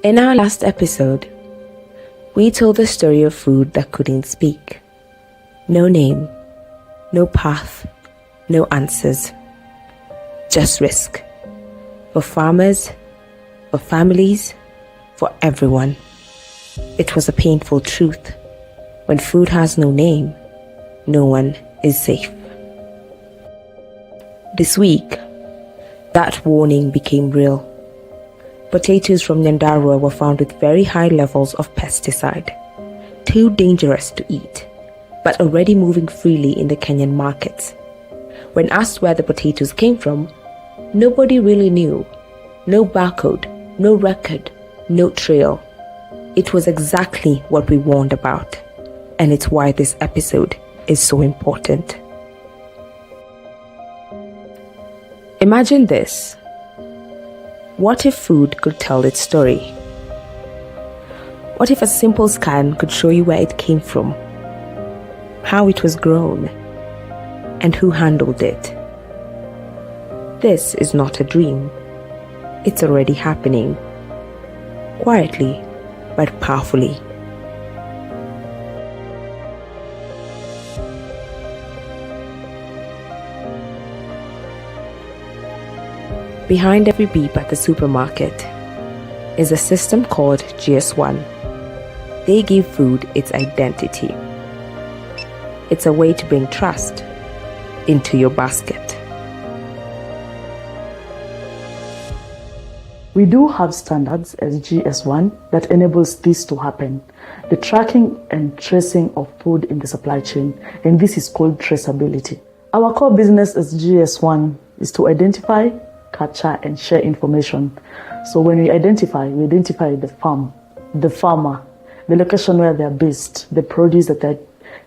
In our last episode, we told the story of food that couldn't speak. No name, no path, no answers. Just risk. For farmers, for families, for everyone. It was a painful truth. When food has no name, no one is safe. This week, that warning became real. Potatoes from Nyandarua were found with very high levels of pesticide, too dangerous to eat, but already moving freely in the Kenyan markets. When asked where the potatoes came from, nobody really knew. No barcode, no record, no trail. It was exactly what we warned about, and it's why this episode is so important. Imagine this. What if food could tell its story? What if a simple scan could show you where it came from, how it was grown, and who handled it? This is not a dream. It's already happening. Quietly, but powerfully. Behind every beep at the supermarket is a system called GS1. They give food its identity. It's a way to bring trust into your basket. We do have standards as GS1 that enables this to happen. The tracking and tracing of food in the supply chain, and this is called traceability. Our core business as GS1 is to identify, capture and share information. So when we identify the farm, the farmer, the location where they're based, the produce that they're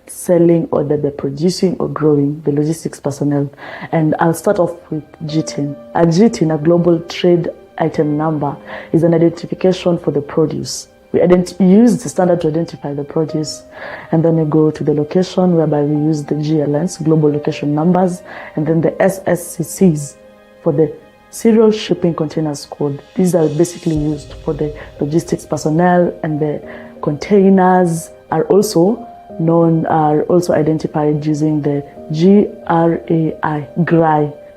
selling or that they're producing or growing, the logistics personnel. And I'll start off with GTIN. A GTIN, a global trade item number, is an identification for the produce. We use the standard to identify the produce, and then we go to the location whereby we use the GLNs, global location numbers, and then the SSCCs for the serial shipping containers code. These are basically used for the logistics personnel, and the containers are also identified using the GRI,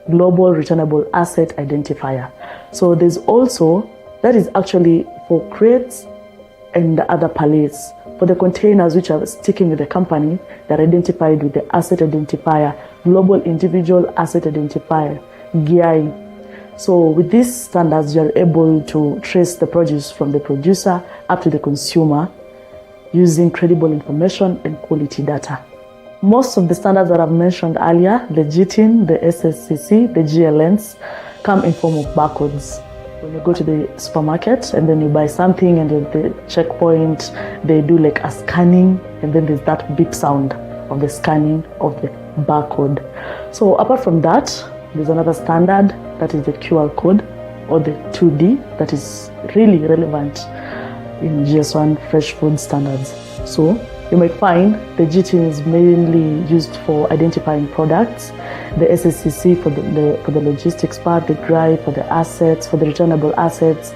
Global Returnable Asset Identifier. So there's also, that is actually for crates and the other pallets. For the containers which are sticking with the company, they're identified with the Asset Identifier, Global Individual Asset Identifier, GIA. So with these standards, you're able to trace the produce from the producer up to the consumer using credible information and quality data. Most of the standards that I've mentioned earlier, the GTIN, the SSCC, the GLNs, come in form of barcodes. When you go to the supermarket and then you buy something, and at the checkpoint, they do like a scanning, and then there's that beep sound of the scanning of the barcode. So apart from that, there's another standard, that is the QR code, or the 2D, that is really relevant in GS1 fresh food standards. So you might find the GTIN is mainly used for identifying products, the SSCC for the logistics part, the GRI for the assets, for the returnable assets,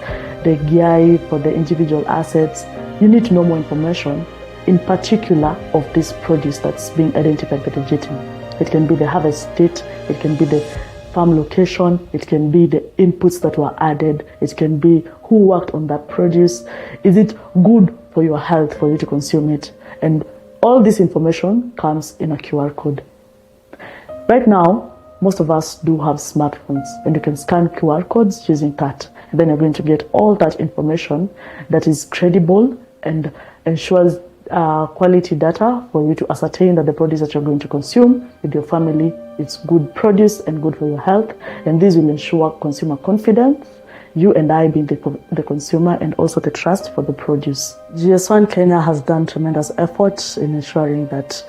the GIA for the individual assets. You need to know more information, in particular of this produce that's being identified by the GTIN. It can be the harvest date, it can be the farm location, it can be the inputs that were added, it can be who worked on that produce. Is it good for your health for you to consume it? And all this information comes in a QR code. Right now, most of us do have smartphones, and you can scan QR codes using that. And then you're going to get all that information that is credible and ensures quality data for you to ascertain that the produce that you're going to consume with your family is good produce and good for your health. And this will ensure consumer confidence, you and I being the consumer, and also the trust for the produce. GS1 Kenya has done tremendous efforts in ensuring that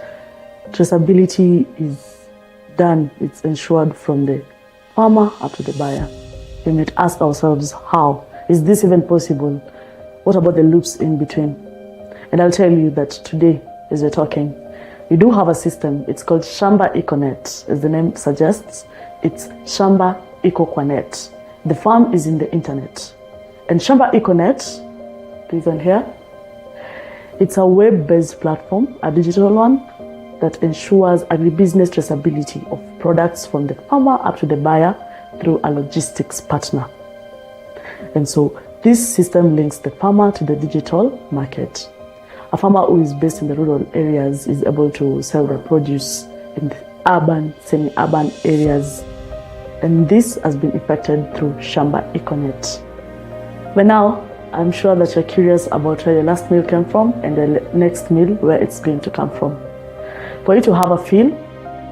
traceability is done. It's ensured from the farmer up to the buyer. We might ask ourselves, how? Is this even possible? What about the loops in between? And I'll tell you that today, as we're talking, we do have a system. It's called Shamba EcoNet. As the name suggests, it's Shamba EcoQuanet. The farm is in the internet. And Shamba EcoNet to even hear. It's a web-based platform, a digital one, that ensures agribusiness traceability of products from the farmer up to the buyer through a logistics partner. And so this system links the farmer to the digital market. A farmer who is based in the rural areas is able to sell their produce in the urban, semi-urban areas. And this has been effected through Shamba Econet. But now, I'm sure that you're curious about where the last meal came from and the next meal where it's going to come from. For you to have a feel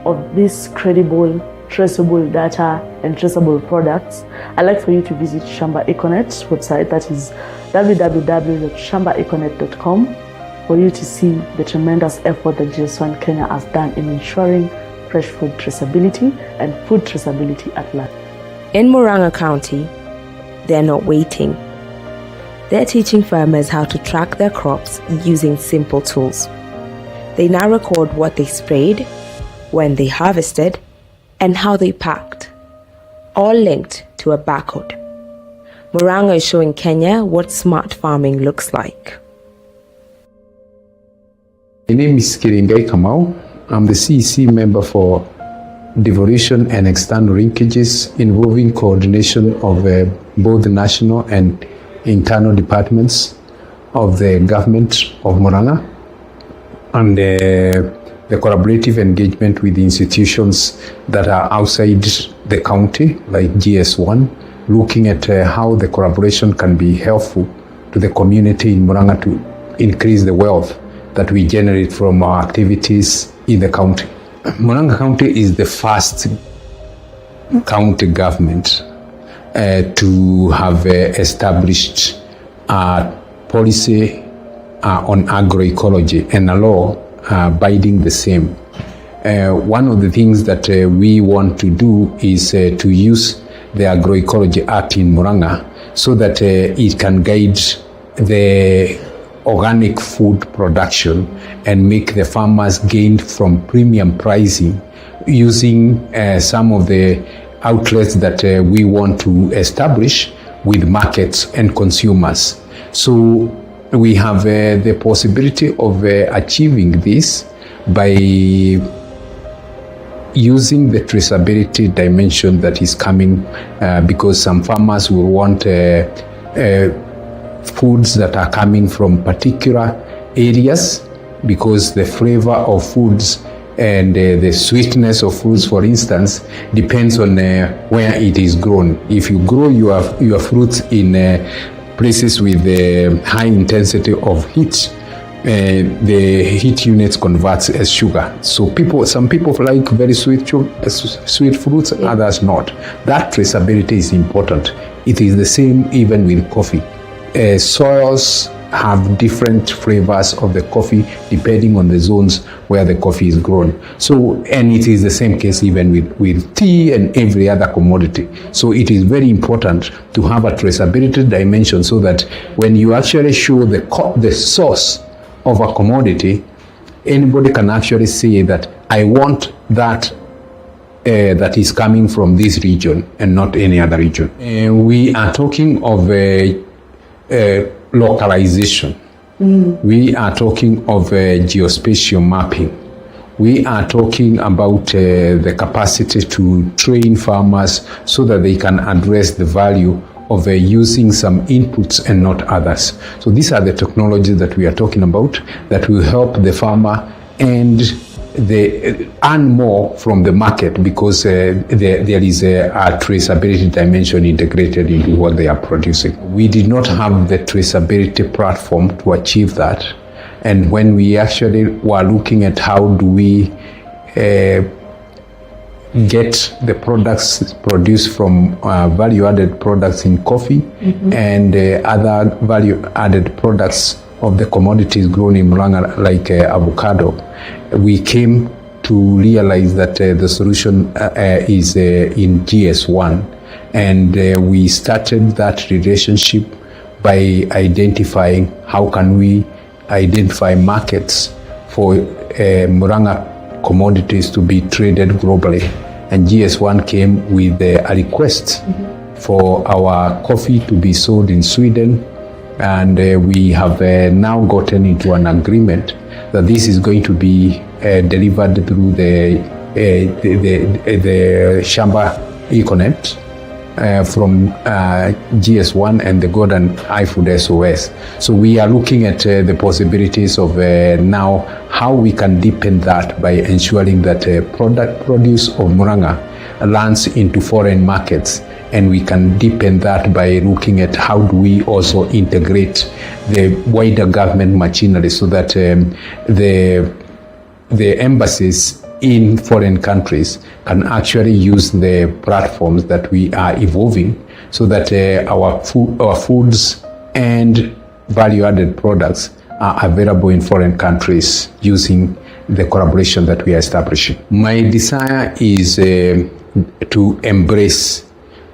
of this credible, traceable data and traceable products, I'd like for you to visit Shamba Econet's website, that is www.shambaeconet.com, for you to see the tremendous effort that GS1 Kenya has done in ensuring fresh food traceability and food traceability at large. In Murang'a County, they're not waiting. They're teaching farmers how to track their crops using simple tools. They now record what they sprayed, when they harvested, and how they packed, all linked to a barcode. Murang'a is showing Kenya what smart farming looks like. My name is Kiringai Kamau. I'm the CEC member for devolution and external linkages involving coordination of both national and internal departments of the government of Murang'a, and the collaborative engagement with the institutions that are outside the county, like GS1, looking at how the collaboration can be helpful to the community in Murang'a to increase the wealth that we generate from our activities in the county. Murang'a County is the first county government to have established a policy on agroecology and a law abiding the same. One of the things that we want to do is to use the Agroecology Act in Murang'a so that it can guide the organic food production and make the farmers gain from premium pricing using some of the outlets that we want to establish with markets and consumers. So we have the possibility of achieving this by using the traceability dimension that is coming because some farmers will want foods that are coming from particular areas because the flavor of foods and the sweetness of fruits, for instance, depends on where it is grown. If you grow your fruits in places with high intensity of heat, the heat units converts as sugar. So some people like very sweet fruits, others not. That traceability is important. It is the same even with coffee. Soils have different flavors of the coffee depending on the zones where the coffee is grown. So, and it is the same case even with tea and every other commodity. So it is very important to have a traceability dimension so that when you actually show the source of a commodity, anybody can actually say that I want that that is coming from this region and not any other region. We are talking of localization. We are talking of geospatial mapping. We are talking about the capacity to train farmers so that they can address the value of using some inputs and not others. So these are the technologies that we are talking about that will help the farmer and they earn more from the market because there is a traceability dimension integrated into what they are producing. We did not have the traceability platform to achieve that. And when we actually were looking at how do we get the products produced from value-added products in coffee and other value-added products of the commodities grown in Murang'a like avocado, we came to realize that the solution is in GS1, and we started that relationship by identifying how can we identify markets for Murang'a commodities to be traded globally. And GS1 came with a request for our coffee to be sold in Sweden, And we have now gotten into an agreement that this is going to be delivered through the Shamba Econet from GS1 and the Gordon iFood SOS. So we are looking at the possibilities of now how we can deepen that by ensuring that produce of Murang'a lands into foreign markets, and we can deepen that by looking at how do we also integrate the wider government machinery so that the embassies in foreign countries can actually use the platforms that we are evolving so that our foods and value-added products are available in foreign countries using the collaboration that we are establishing. My desire is to embrace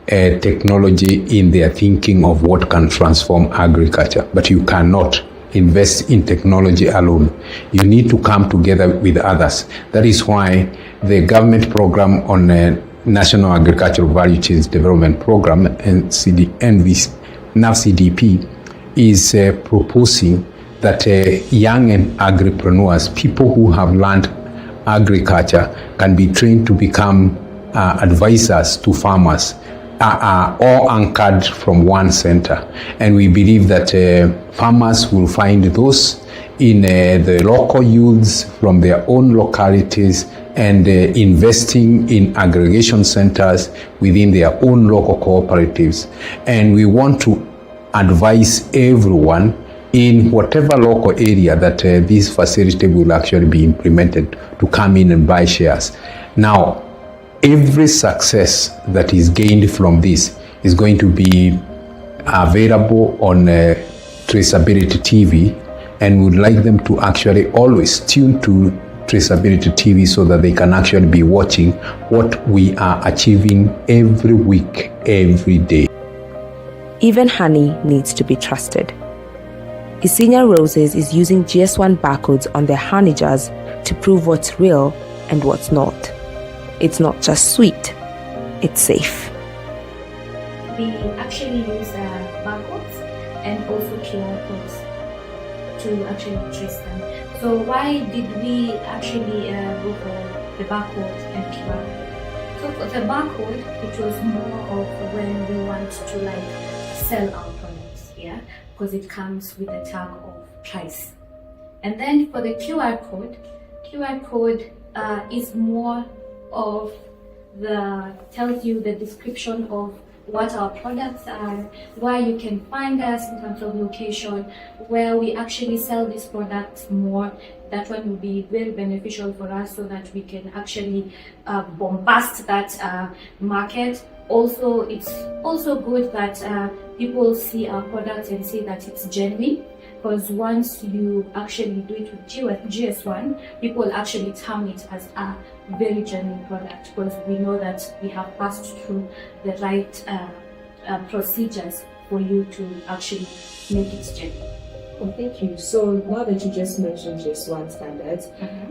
technology in their thinking of what can transform agriculture, but you cannot invest in technology alone. You need to come together with others. That is why the government program on National Agricultural Value Chains Development Program, NAVCDP, is proposing that young agripreneurs, people who have learned agriculture, can be trained to become advisors to farmers, all anchored from one center. And we believe that farmers will find those in the local youths from their own localities and investing in aggregation centers within their own local cooperatives. And we want to advise everyone in whatever local area that this facility will actually be implemented to come in and buy shares. Now, every success that is gained from this is going to be available on Traceability TV, and would like them to actually always tune to Traceability TV so that they can actually be watching what we are achieving every week, every day. Even honey needs to be trusted. Isinya Roses is using GS1 barcodes on their honey jars to prove what's real and what's not. It's not just sweet, it's safe. We actually use barcodes and also QR codes to actually trace them. So why did we actually go for the barcode and QR code? So for the barcode, it was more of when we want to sell our products, yeah, because it comes with a tag of price. And then for the QR code is more of tells you the description of what our products are, where you can find us in terms of location, where we actually sell these products more. That one will be very beneficial for us so that we can actually bombast that market. Also, it's also good that people see our products and see that it's genuine, because once you actually do it with GS1, people actually term it as a very genuine product, because we know that we have passed through the right procedures for you to actually make it genuine. Oh, thank you. So now that you just mentioned GS1 standards,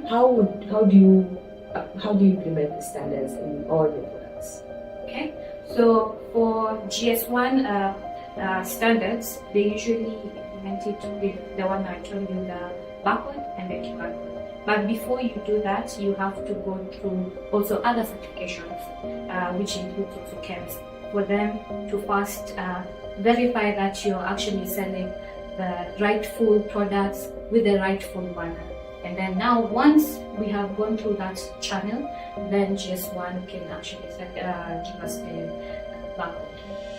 how do you implement the standards in all your products? Okay, so for GS1 standards, they usually implement it with the one I told you, the barcode and the QR code. But before you do that, you have to go through also other certifications, which includes also CHEMS, for them to first verify that you're actually selling the rightful products with the rightful manner. And then now, once we have gone through that channel, then GS1 can actually give us the barcode.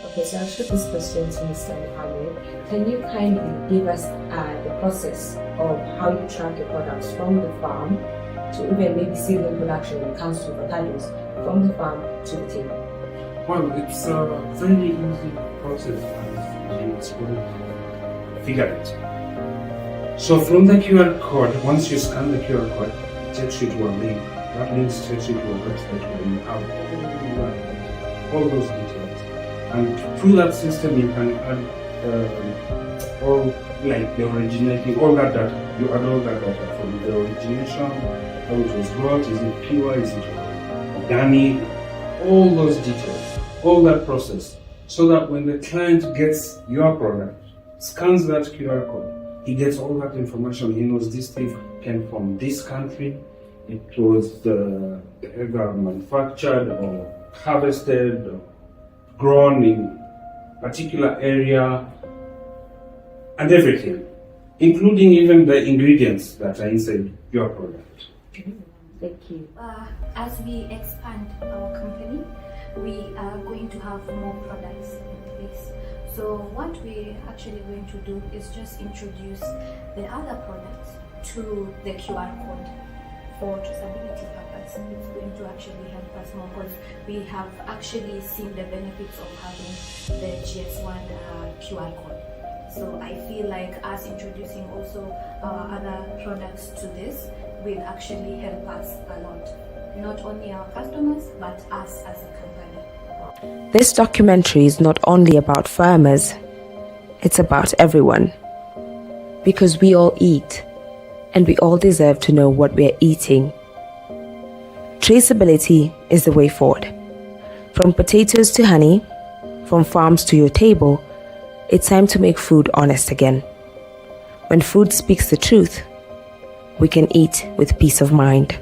Okay, so I'll shoot this question to Mr. Mohammed. Can you kindly give us the process of how you track your products from the farm to even maybe cereal production when it comes to potatoes, from the farm to the table? Well, it's a very easy process and it's going to figure it. So from the QR code, once you scan the QR code, it takes you to a link. That link takes you to a website where you have all those details. And through that system, you can add all like the originality, all that data. You add all that data from the origination, how it was brought, is it pure, is it organic, all those details, all that process, so that when the client gets your product scans that QR code, he gets all that information. He knows this thing came from this country, it was either manufactured or harvested or grown in particular area, and everything, including even the ingredients that are inside your product. Thank you. As we expand our company, we are going to have more products in place. So what we're actually going to do is just introduce the other products to the QR code for traceability purpose. It's going to actually help us more because we have actually seen the benefits of having the GS1 QR code. So I feel like us introducing also other products to this will actually help us a lot. Not only our customers, but us as a company. This documentary is not only about farmers, it's about everyone. Because we all eat, and we all deserve to know what we're eating. Traceability is the way forward. From potatoes to honey, from farms to your table, it's time to make food honest again. When food speaks the truth, we can eat with peace of mind.